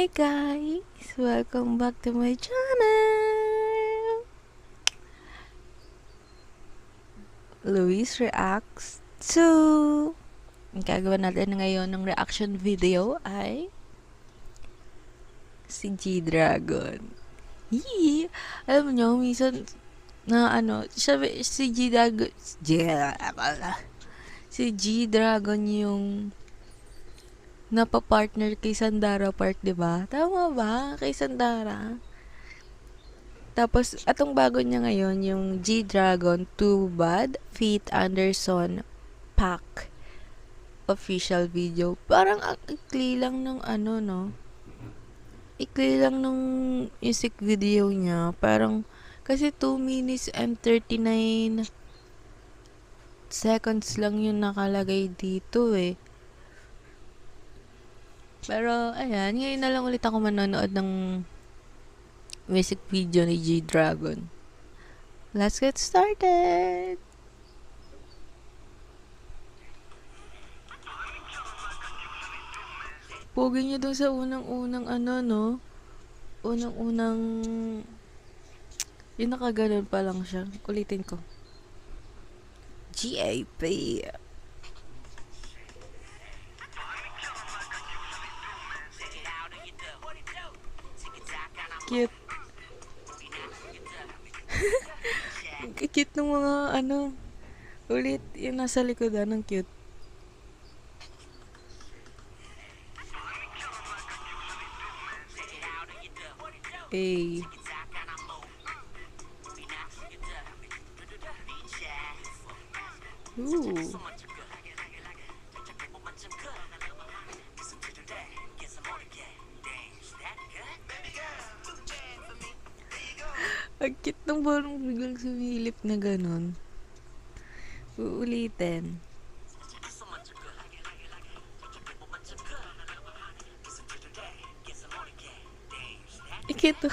Hi guys! Welcome back to my channel! Luis Reacts 2! Ang gagawin natin ngayon ng reaction video ay si G-Dragon. Yee! Alam nyo, minsan na sabi, si G-Dragon yung napapartner kay Sandara Park, diba? Tama ba? Kay Sandara. Tapos, atong bago niya ngayon, yung G-Dragon 2 Bad Feet Anderson Pack official video. Parang ikli lang ng no? Ikli lang ng music video niya. Parang, kasi 2 minutes and 39 seconds lang yung nakalagay dito eh. Pero, ayan, ngayon na lang ulit ako manonood ng music video ni G-Dragon. Let's get started! Pogi niya dun sa unang-unang no? Unang-unang... Yung nakaganon pa lang siya. Ulitin ko. GAP. Cute. Cute ng mga ulit yung nasa likodan ng cute. Hey. Ooh. Ang cute nung parang biglang sumilip na ganon. Uulitin. Cute.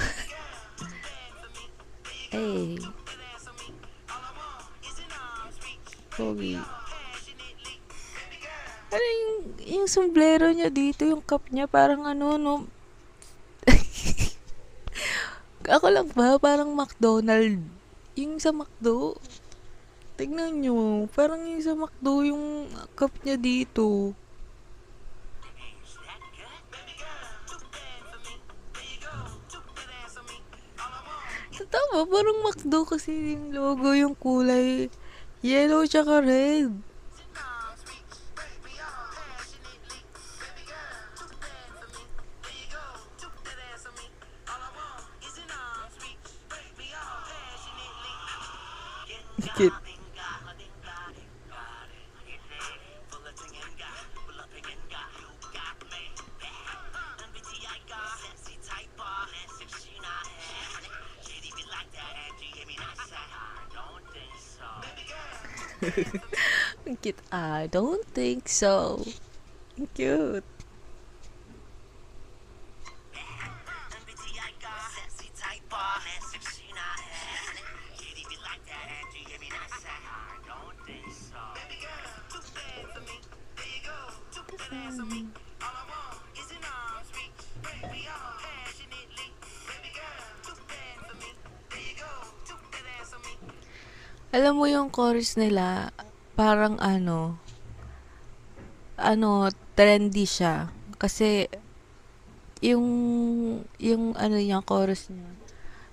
Hey. Pogi. Ano yung sombrero niya dito, yung cap niya, parang no? Ako lang ba? Parang McDonald. Yung sa McDo. Tignan nyo. Parang yung sa McDo yung cup niya dito. Tama, parang McDo kasi yung logo, yung kulay. Yellow tsaka red. Cute. Cute. I don't think so. Cute. Alam mo yung chorus nila, parang trendy siya. Kasi, yung niya, chorus niya,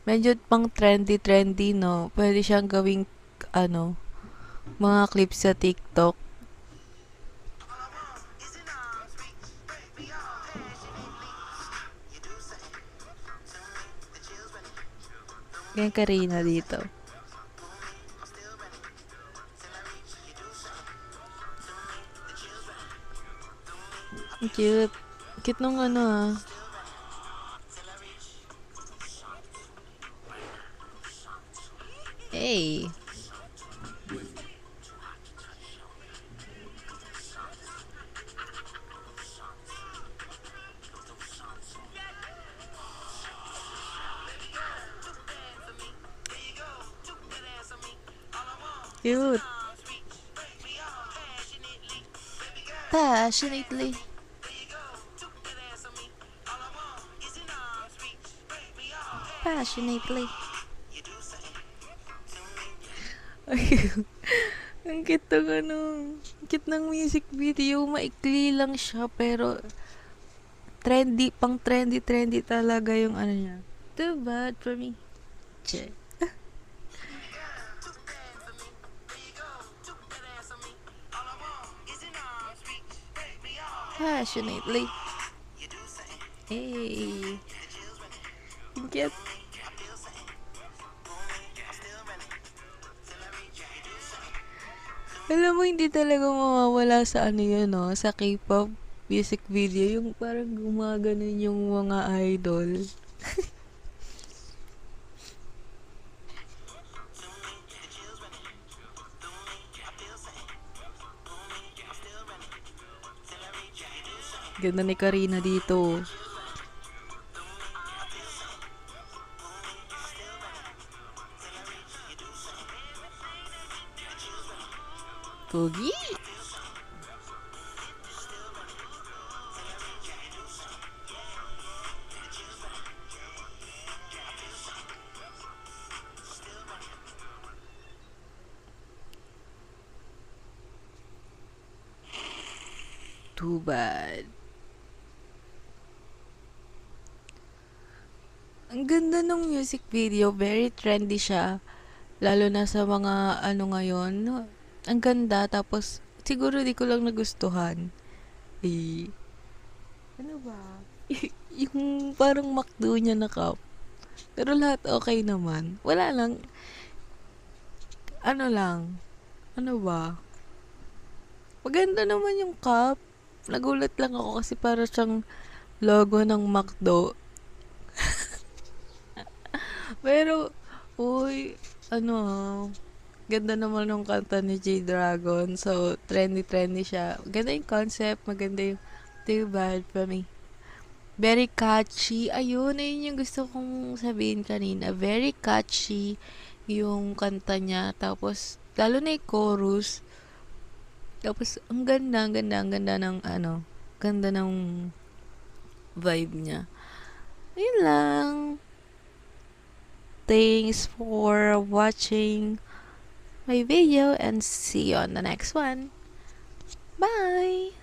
medyo pang trendy, no? Pwede siyang gawing, mga clips sa TikTok. Yung Karina dito. Cute. Cute nung Hey. Cute. Passionately. passionately. Ay, ang cute ng ano, ang cute ng music video. Maikli lang siya, pero trendy, pang trendy talaga yung ano niya. Too bad for me. Che. Passionately. Hey. Ang cute. Alam mo, hindi talaga mawawala sa ano yun, no? Sa K-pop music video, yung parang gumaganon yung mga idol. Ganda ni Karina dito. Pogi! Too bad. Ang ganda ng music video, very trendy siya. Lalo na sa mga ano ngayon. Ang ganda, tapos siguro di ko lang nagustuhan. Eh, ano ba? Yung parang McDo niya na cup. Pero lahat okay naman. Wala lang, ano lang, ano ba? Maganda naman yung cup. Nagulat lang ako kasi para siyang logo ng McDo. Pero, uy, ano ganda naman ng kanta ni G-Dragon. So, trendy siya. Maganda yung concept, maganda yung Too Bad for Me. Very catchy. Ayun yung gusto kong sabihin kanina. Very catchy yung kanta niya. Tapos, lalo na yung chorus. Tapos, ang ganda ng ano, ganda ng vibe niya. Ayun lang. Thanks for watching my video and see you on the next one. Bye!